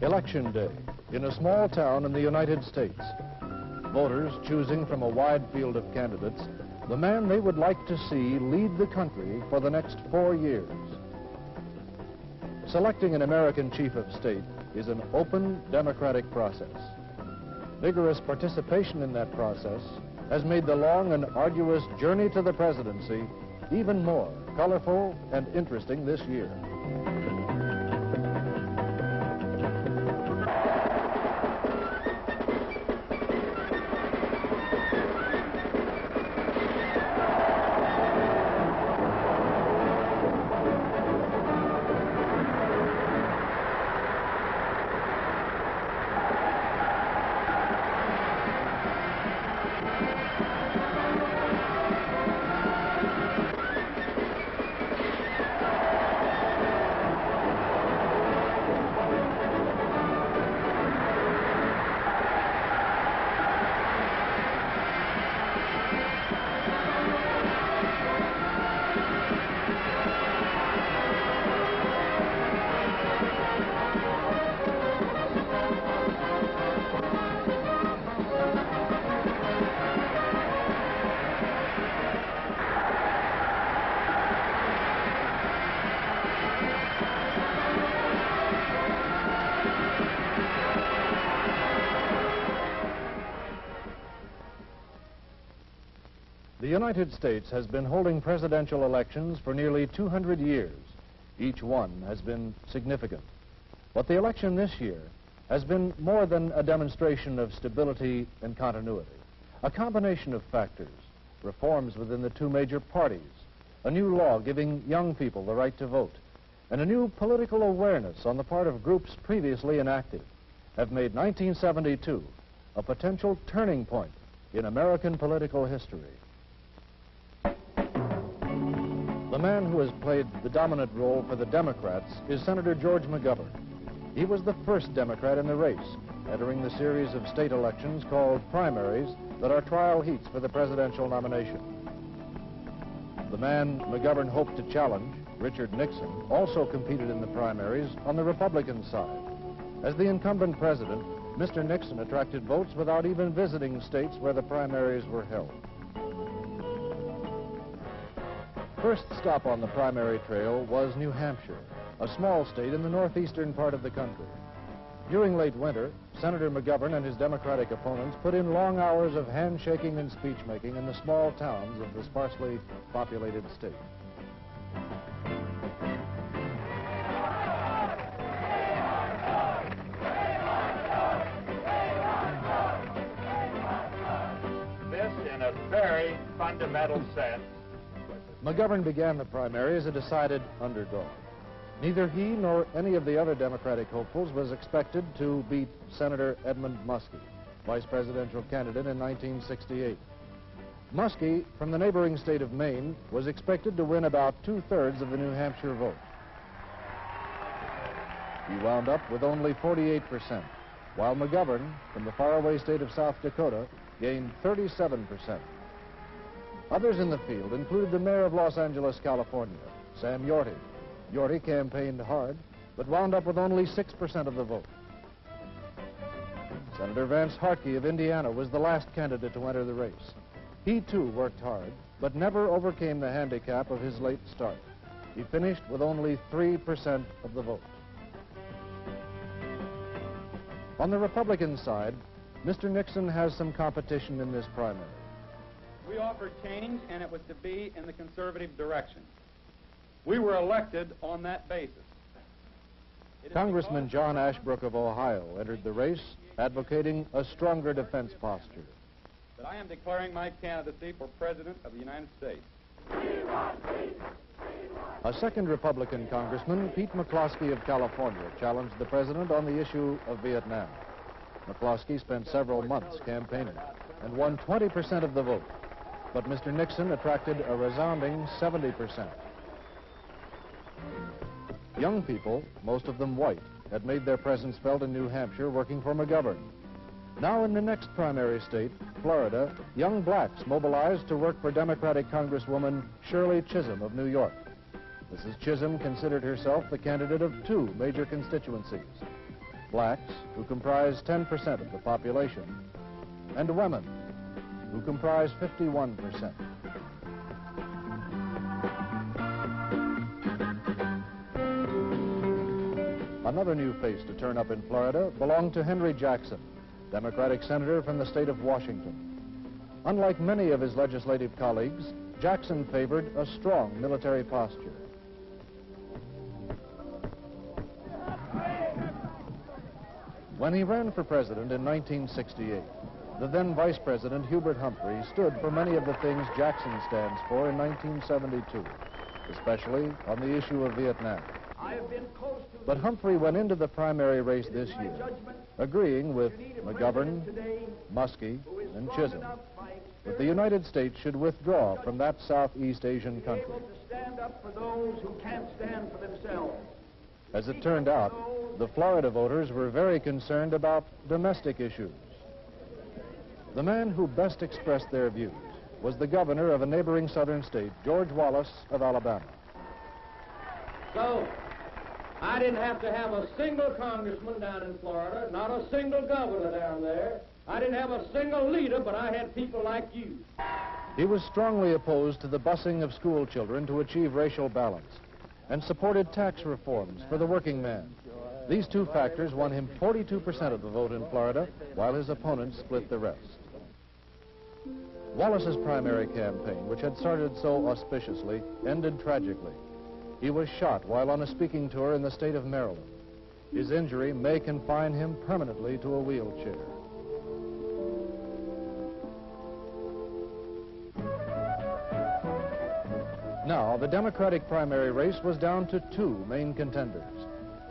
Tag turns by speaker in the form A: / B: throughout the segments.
A: Election day in a small town in the United States. Voters choosing from a wide field of candidates the man they would like to see lead the country for the next 4 years. Selecting an American chief of state is an open, democratic process. Vigorous participation in that process has made the long and arduous journey to the presidency even more colorful and interesting this year. The United States has been holding presidential elections for nearly 200 years. Each one has been significant. But the election this year has been more than a demonstration of stability and continuity. A combination of factors, reforms within the two major parties, a new law giving young people the right to vote, and a new political awareness on the part of groups previously inactive have made 1972 a potential turning point in American political history. The man who has played the dominant role for the Democrats is Senator George McGovern. He was the first Democrat in the race, entering the series of state elections called primaries that are trial heats for the presidential nomination. The man McGovern hoped to challenge, Richard Nixon, also competed in the primaries on the Republican side. As the incumbent president, Mr. Nixon attracted votes without even visiting states where the primaries were held. First stop on the primary trail was New Hampshire, a small state in the northeastern part of the country. During late winter, Senator McGovern and his Democratic opponents put in long hours of handshaking and speech-making in the small towns of the sparsely populated state.
B: This, in a very fundamental sense,
A: McGovern began the primary as a decided underdog. Neither he nor any of the other Democratic hopefuls was expected to beat Senator Edmund Muskie, vice presidential candidate in 1968. Muskie, from the neighboring state of Maine, was expected to win about 2/3 of the New Hampshire vote. He wound up with only 48%, while McGovern, from the faraway state of South Dakota, gained 37%. Others in the field included the mayor of Los Angeles, California, Sam Yorty. Yorty campaigned hard, but wound up with only 6% of the vote. Senator Vance Hartke of Indiana was the last candidate to enter the race. He, too, worked hard, but never overcame the handicap of his late start. He finished with only 3% of the vote. On the Republican side, Mr. Nixon has some competition in this primary.
C: We offered change, and it was to be in the conservative direction. We were elected on that basis.
A: Congressman John Ashbrook of Ohio entered the race, advocating a stronger defense posture.
C: That I am declaring my candidacy for President of the United States.
A: A second Republican congressman, Pete McCloskey of California, challenged the president on the issue of Vietnam. McCloskey spent several months campaigning and won 20% of the vote. But Mr. Nixon attracted a resounding 70%. Young people, most of them white, had made their presence felt in New Hampshire working for McGovern. Now in the next primary state, Florida, young blacks mobilized to work for Democratic Congresswoman Shirley Chisholm of New York. Mrs. Chisholm considered herself the candidate of two major constituencies. blacks, who comprise 10% of the population, and women, who comprise 51%. Another new face to turn up in Florida belonged to Henry Jackson, Democratic senator from the state of Washington. Unlike many of his legislative colleagues, Jackson favored a strong military posture. When he ran for president in 1968, the then Vice President Hubert Humphrey stood for many of the things Jackson stands for in 1972, especially on the issue of Vietnam. But Humphrey went into the primary race this year, agreeing with McGovern, Muskie, and Chisholm that the United States should withdraw from that Southeast Asian country. As it turned out, the Florida voters were very concerned about domestic issues. The man who best expressed their views was the governor of a neighboring southern state, George Wallace of Alabama.
D: So, I didn't have to have a single congressman down in Florida, not a single governor down there. I didn't have a single leader, but I had people like you.
A: He was strongly opposed to the busing of school children to achieve racial balance and supported tax reforms for the working man. These two factors won him 42% of the vote in Florida, while his opponents split the rest. Wallace's primary campaign, which had started so auspiciously, ended tragically. He was shot while on a speaking tour in the state of Maryland. His injury may confine him permanently to a wheelchair. Now, the Democratic primary race was down to two main contenders.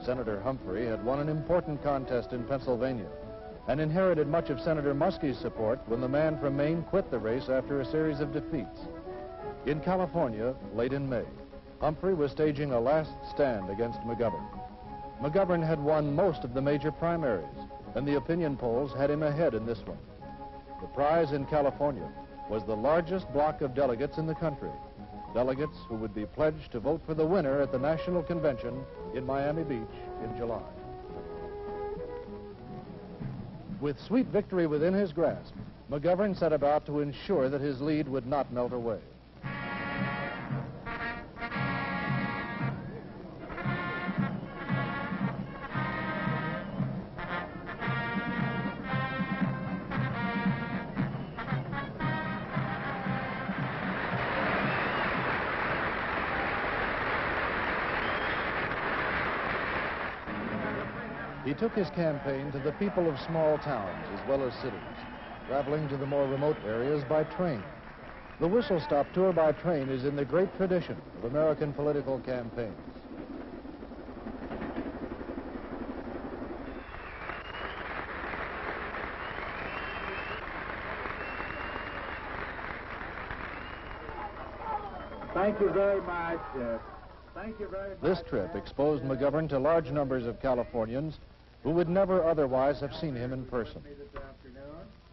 A: Senator Humphrey had won an important contest in Pennsylvania and inherited much of Senator Muskie's support when the man from Maine quit the race after a series of defeats. In California, late in May, Humphrey was staging a last stand against McGovern. McGovern had won most of the major primaries, and the opinion polls had him ahead in this one. The prize in California was the largest block of delegates in the country, delegates who would be pledged to vote for the winner at the National Convention in Miami Beach in July. With sweet victory within his grasp, McGovern set about to ensure that his lead would not melt away. He took his campaign to the people of small towns as well as cities, traveling to the more remote areas by train. The whistle-stop tour by train is in the great tradition of American political campaigns.
B: Thank you very much. Thank you very much.
A: This trip exposed McGovern to large numbers of Californians who would never otherwise have seen him in person.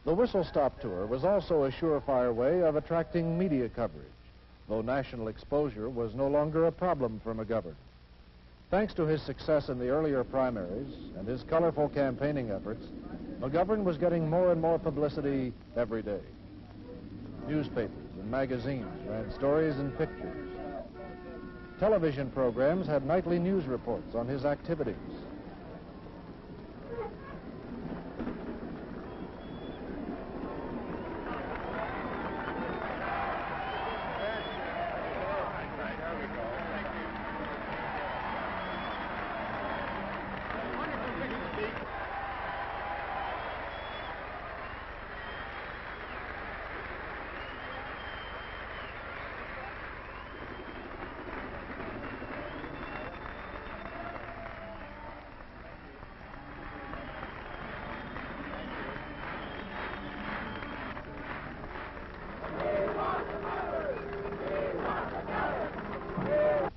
A: The whistle-stop tour was also a surefire way of attracting media coverage, though national exposure was no longer a problem for McGovern. Thanks to his success in the earlier primaries and his colorful campaigning efforts, McGovern was getting more and more publicity every day. Newspapers and magazines ran stories and pictures. Television programs had nightly news reports on his activities.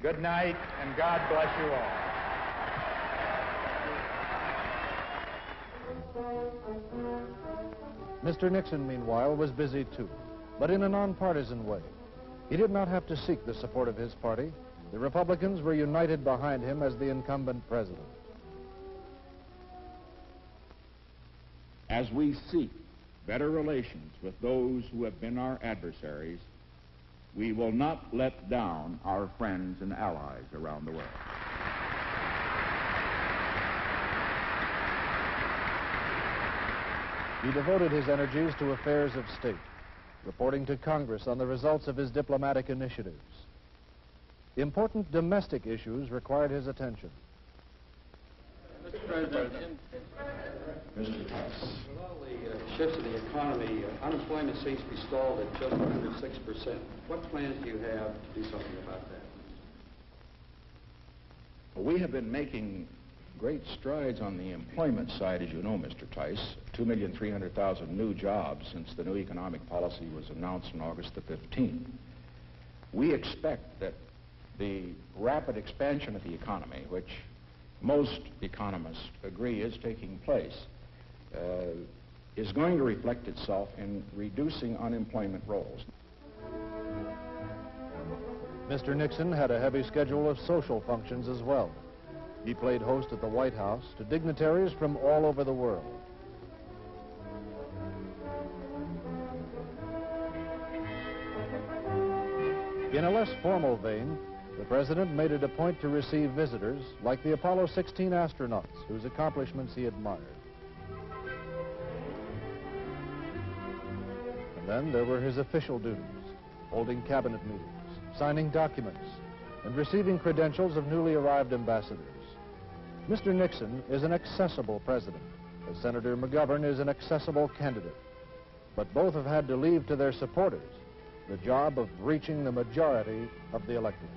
B: Good night, and God bless you all.
A: Mr. Nixon, meanwhile, was busy too, but in a nonpartisan way. He did not have to seek the support of his party. The Republicans were united behind him as the incumbent president.
E: As we seek better relations with those who have been our adversaries, we will not let down our friends and allies around the world.
A: He devoted his energies to affairs of state, reporting to Congress on the results of his diplomatic initiatives. Important domestic issues required his attention.
C: Mr. President,
E: Mr. Tice.
C: with all the shifts in the economy, unemployment seems to be stalled at just under 6%. What plans do you have to do something about that?
E: We have been making great strides on the employment side, as you know, Mr. Tice. 2,300,000 new jobs since the new economic policy was announced on August the 15th. We expect that the rapid expansion of the economy, which most economists agree is taking place, is going to reflect itself in reducing unemployment rolls.
A: Mr. Nixon had a heavy schedule of social functions as well. He played host at the White House to dignitaries from all over the world. In a less formal vein, the President made it a point to receive visitors like the Apollo 16 astronauts, whose accomplishments he admired. And then there were his official duties, holding cabinet meetings, signing documents, and receiving credentials of newly arrived ambassadors. Mr. Nixon is an accessible president, as Senator McGovern is an accessible candidate. But both have had to leave to their supporters the job of reaching the majority of the electorate.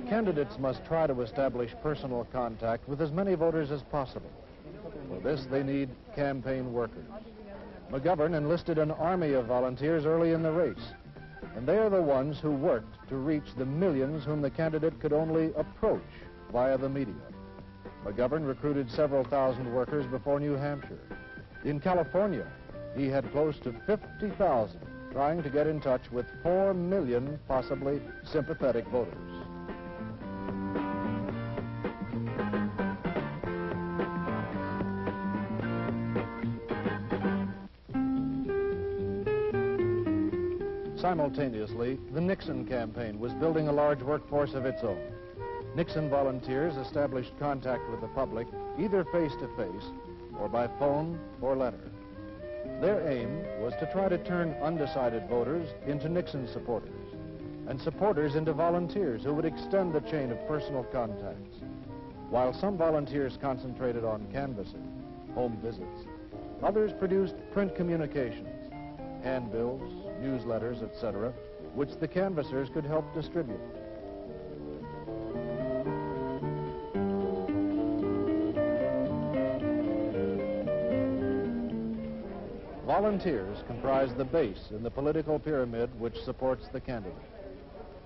A: Candidates must try to establish personal contact with as many voters as possible. For this, they need campaign workers. McGovern enlisted an army of volunteers early in the race, and they are the ones who worked to reach the millions whom the candidate could only approach via the media. McGovern recruited several thousand workers before New Hampshire. In California, he had close to 50,000 trying to get in touch with 4 million possibly sympathetic voters. Simultaneously, the Nixon campaign was building a large workforce of its own. Nixon volunteers established contact with the public either face-to-face or by phone or letter. Their aim was to try to turn undecided voters into Nixon supporters and supporters into volunteers who would extend the chain of personal contacts. While some volunteers concentrated on canvassing, home visits, others produced print communications, handbills, newsletters, etc., which the canvassers could help distribute. Volunteers comprise the base in the political pyramid which supports the candidate.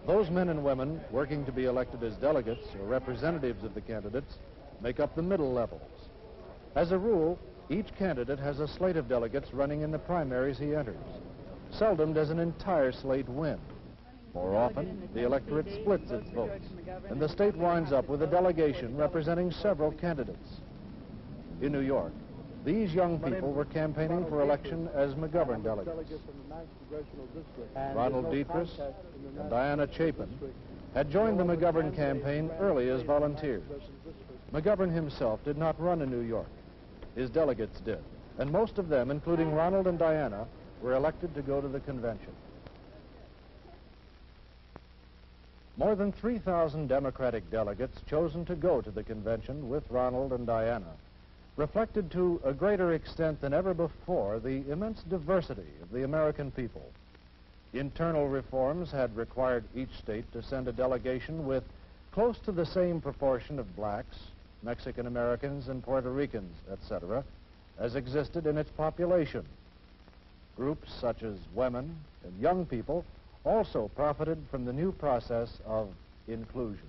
A: Those men and women working to be elected as delegates or representatives of the candidates make up the middle levels. As a rule, each candidate has a slate of delegates running in the primaries he enters. Seldom does an entire slate win. More often, the electorate splits its votes, and the state winds up with a delegation representing several candidates. In New York, these young people were campaigning for election as McGovern delegates. Ronald Dietrich and Diana Chapin had joined the McGovern campaign early as volunteers. McGovern himself did not run in New York. His delegates did, and most of them, including Ronald and Diana, were elected to go to the convention. More than 3,000 Democratic delegates chosen to go to the convention with Ronald and Diana reflected to a greater extent than ever before the immense diversity of the American people. Internal reforms had required each state to send a delegation with close to the same proportion of blacks, Mexican Americans, and Puerto Ricans, etc., as existed in its population. Groups such as women and young people also profited from the new process of inclusion.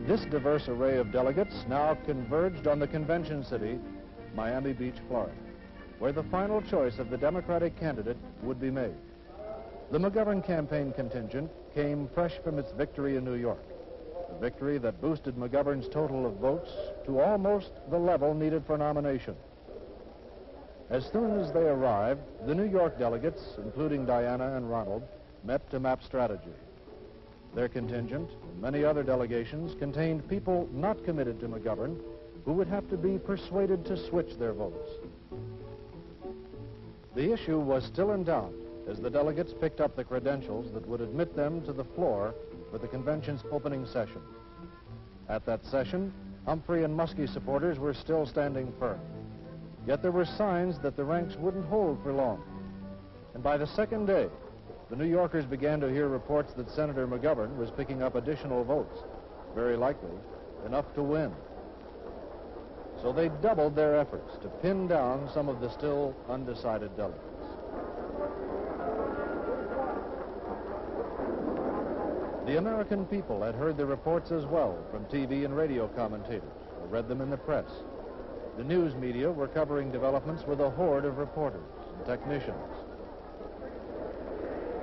A: This diverse array of delegates now converged on the convention city, Miami Beach, Florida, where the final choice of the Democratic candidate would be made. The McGovern campaign contingent came fresh from its victory in New York, a victory that boosted McGovern's total of votes to almost the level needed for nomination. As soon as they arrived, the New York delegates, including Diana and Ronald, met to map strategy. Their contingent and many other delegations contained people not committed to McGovern who would have to be persuaded to switch their votes. The issue was still in doubt as the delegates picked up the credentials that would admit them to the floor for the convention's opening session. At that session, Humphrey and Muskie supporters were still standing firm. Yet there were signs that the ranks wouldn't hold for long. And by the second day, the New Yorkers began to hear reports that Senator McGovern was picking up additional votes, very likely enough to win. So they doubled their efforts to pin down some of the still undecided delegates. The American people had heard the reports as well from TV and radio commentators, or read them in the press. The news media were covering developments with a horde of reporters and technicians.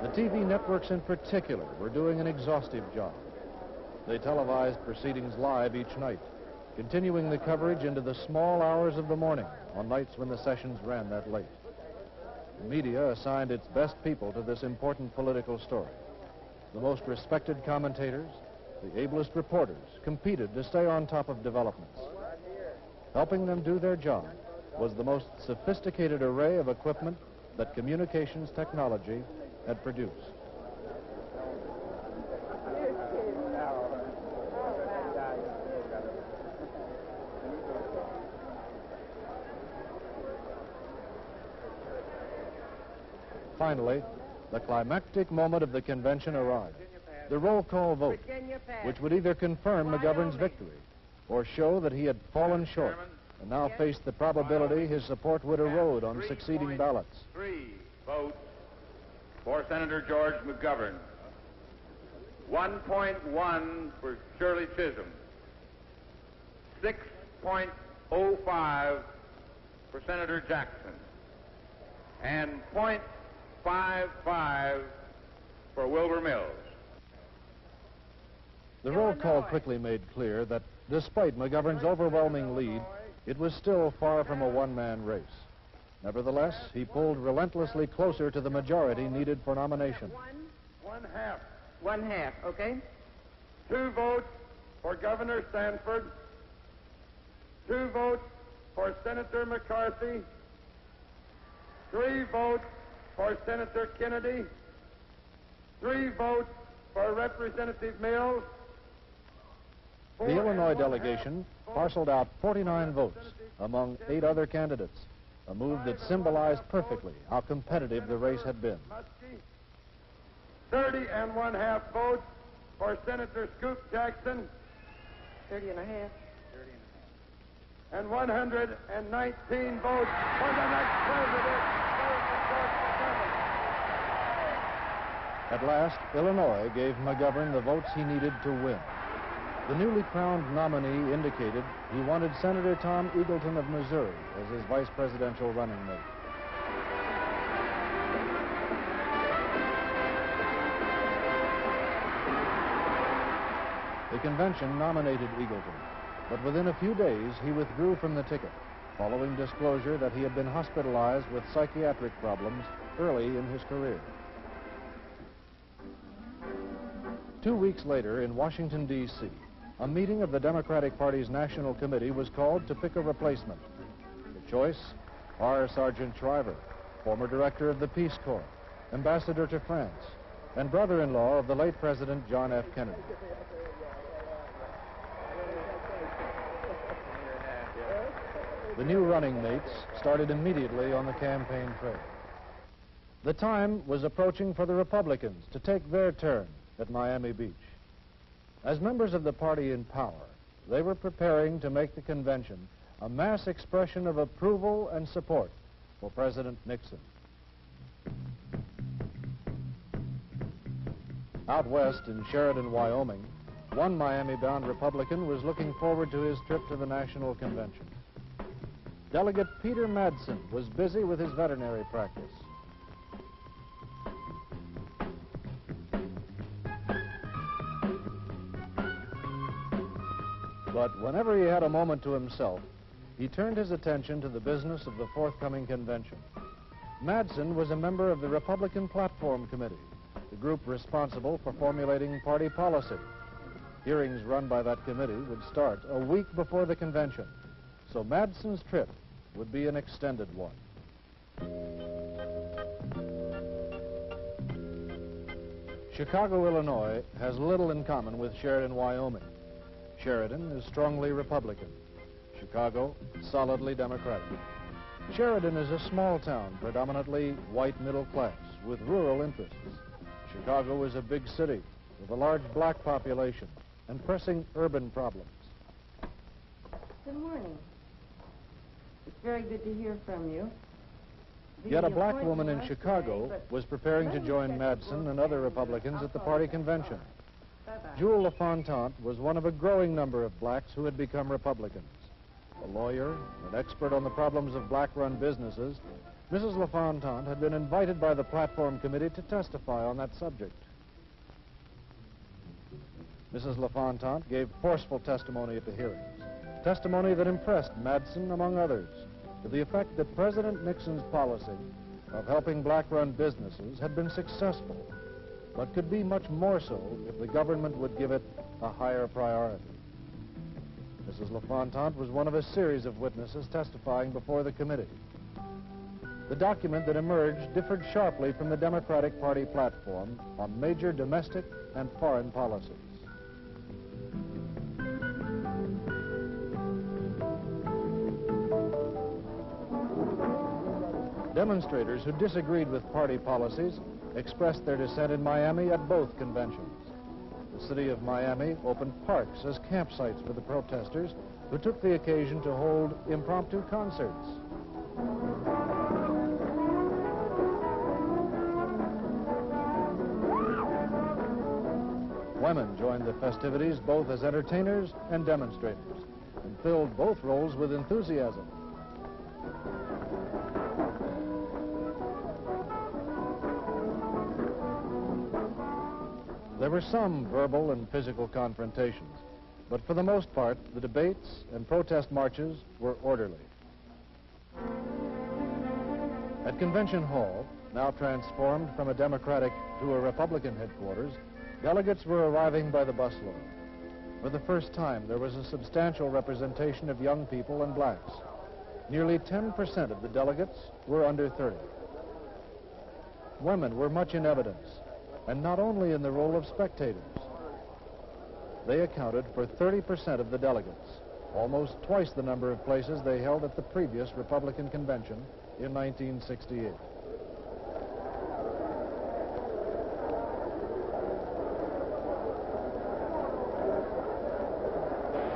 A: The TV networks in particular were doing an exhaustive job. They televised proceedings live each night, continuing the coverage into the small hours of the morning on nights when the sessions ran that late. The media assigned its best people to this important political story. The most respected commentators, the ablest reporters, competed to stay on top of developments. Helping them do their job was the most sophisticated array of equipment that communications technology had produced. Finally, the climactic moment of the convention arrived. The roll call vote, which would either confirm McGovern's victory or show that he had fallen short and now faced the probability his support would erode on succeeding ballots.
B: 3 votes for Senator George McGovern. 1.1 for Shirley Chisholm. 6.05 for Senator Jackson. And 0.55 for Wilbur Mills.
A: The roll call quickly made clear that despite McGovern's overwhelming lead, it was still far from a one-man race. Nevertheless, he pulled relentlessly closer to the majority needed for nomination.
B: One half.
F: One half, okay?
B: 2 votes for Governor Sanford. 2 votes for Senator McCarthy. 3 votes for Senator Kennedy. 3 votes for Representative Mills.
A: The Illinois delegation parceled out 49 votes among 8 other candidates, a move that symbolized perfectly how competitive the race had been.
B: 30 1/2 votes for Senator Scoop Jackson.
F: 30 and a half.
B: And 119 votes for the next president.
A: At last, Illinois gave McGovern the votes he needed to win. The newly crowned nominee indicated he wanted Senator Tom Eagleton of Missouri as his vice presidential running mate. The convention nominated Eagleton, but within a few days he withdrew from the ticket, following disclosure that he had been hospitalized with psychiatric problems early in his career. 2 weeks later, in Washington, D.C., a meeting of the Democratic Party's National Committee was called to pick a replacement. The choice, R. Sergeant Shriver, former director of the Peace Corps, ambassador to France, and brother-in-law of the late President John F. Kennedy. The new running mates started immediately on the campaign trail. The time was approaching for the Republicans to take their turn at Miami Beach. As members of the party in power, they were preparing to make the convention a mass expression of approval and support for President Nixon. Out west in Sheridan, Wyoming, one Miami-bound Republican was looking forward to his trip to the National Convention. Delegate Peter Madsen was busy with his veterinary practice. But whenever he had a moment to himself, he turned his attention to the business of the forthcoming convention. Madsen was a member of the Republican Platform Committee, the group responsible for formulating party policy. Hearings run by that committee would start a week before the convention, so Madsen's trip would be an extended one. Chicago, Illinois has little in common with Sheridan, Wyoming. Sheridan is strongly Republican. Chicago, solidly Democratic. Sheridan is a small town, predominantly white middle class, with rural interests. Chicago is a big city with a large black population and pressing urban problems.
F: Good morning. It's very good to hear from you.
A: Yet a black woman in Chicago was preparing to join Madsen and other Republicans at the party convention. Jewel LaFontant was one of a growing number of blacks who had become Republicans. A lawyer, an expert on the problems of black-run businesses, Mrs. LaFontant had been invited by the Platform Committee to testify on that subject. Mrs. LaFontant gave forceful testimony at the hearings, testimony that impressed Madsen, among others, to the effect that President Nixon's policy of helping black-run businesses had been successful, but could be much more so if the government would give it a higher priority. Mrs. LaFontant was one of a series of witnesses testifying before the committee. The document that emerged differed sharply from the Democratic Party platform on major domestic and foreign policies. Demonstrators who disagreed with party policies expressed their dissent in Miami at both conventions. The city of Miami opened parks as campsites for the protesters who took the occasion to hold impromptu concerts. Women joined the festivities both as entertainers and demonstrators and filled both roles with enthusiasm. There were some verbal and physical confrontations, but for the most part, the debates and protest marches were orderly. At Convention Hall, now transformed from a Democratic to a Republican headquarters, delegates were arriving by the busload. For the first time, there was a substantial representation of young people and blacks. Nearly 10% of the delegates were under 30. Women were much in evidence, and not only in the role of spectators. They accounted for 30% of the delegates, almost twice the number of places they held at the previous Republican convention in 1968.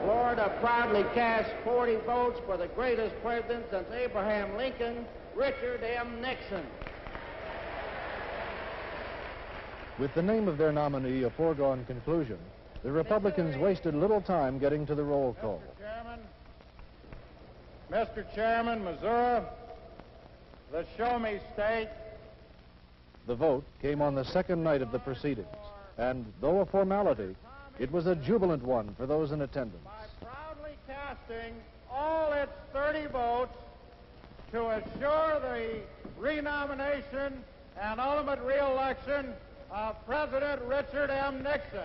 D: Florida proudly cast 40 votes for the greatest president since Abraham Lincoln, Richard M. Nixon.
A: With the name of their nominee a foregone conclusion, the Republicans wasted little time getting to the roll call.
B: Mr. Chairman, Missouri, the Show Me State.
A: The vote came on the second night of the proceedings, and though a formality, it was a jubilant one for those in attendance.
B: By proudly casting all its 30 votes to assure the renomination and ultimate re-election of President Richard M. Nixon.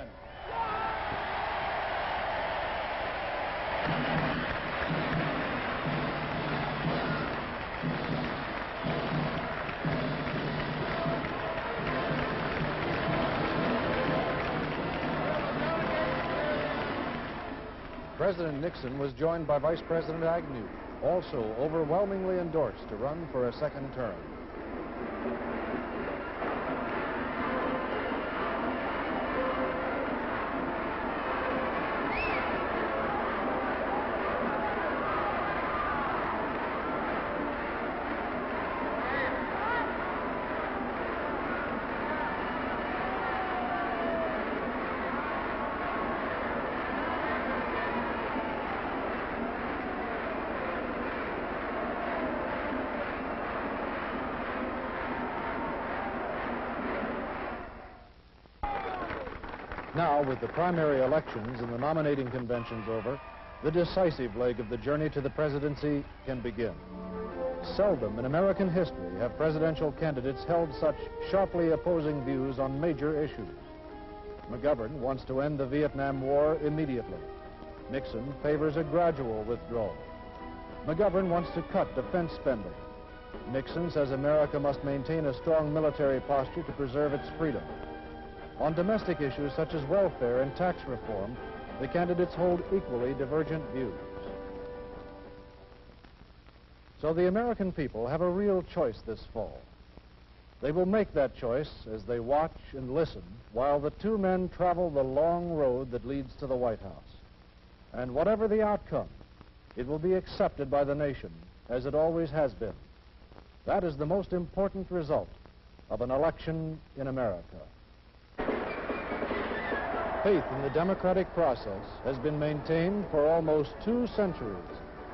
A: President Nixon was joined by Vice President Agnew, also overwhelmingly endorsed to run for a second term. Now, with the primary elections and the nominating conventions over, the decisive leg of the journey to the presidency can begin. Seldom in American history have presidential candidates held such sharply opposing views on major issues. McGovern wants to end the Vietnam War immediately. Nixon favors a gradual withdrawal. McGovern wants to cut defense spending. Nixon says America must maintain a strong military posture to preserve its freedom. On domestic issues such as welfare and tax reform, the candidates hold equally divergent views. So the American people have a real choice this fall. They will make that choice as they watch and listen while the two men travel the long road that leads to the White House. And whatever the outcome, it will be accepted by the nation, as it always has been. That is the most important result of an election in America. Faith in the democratic process has been maintained for almost 2 centuries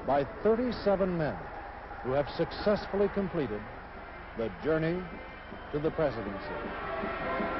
A: by 37 men who have successfully completed the journey to the presidency.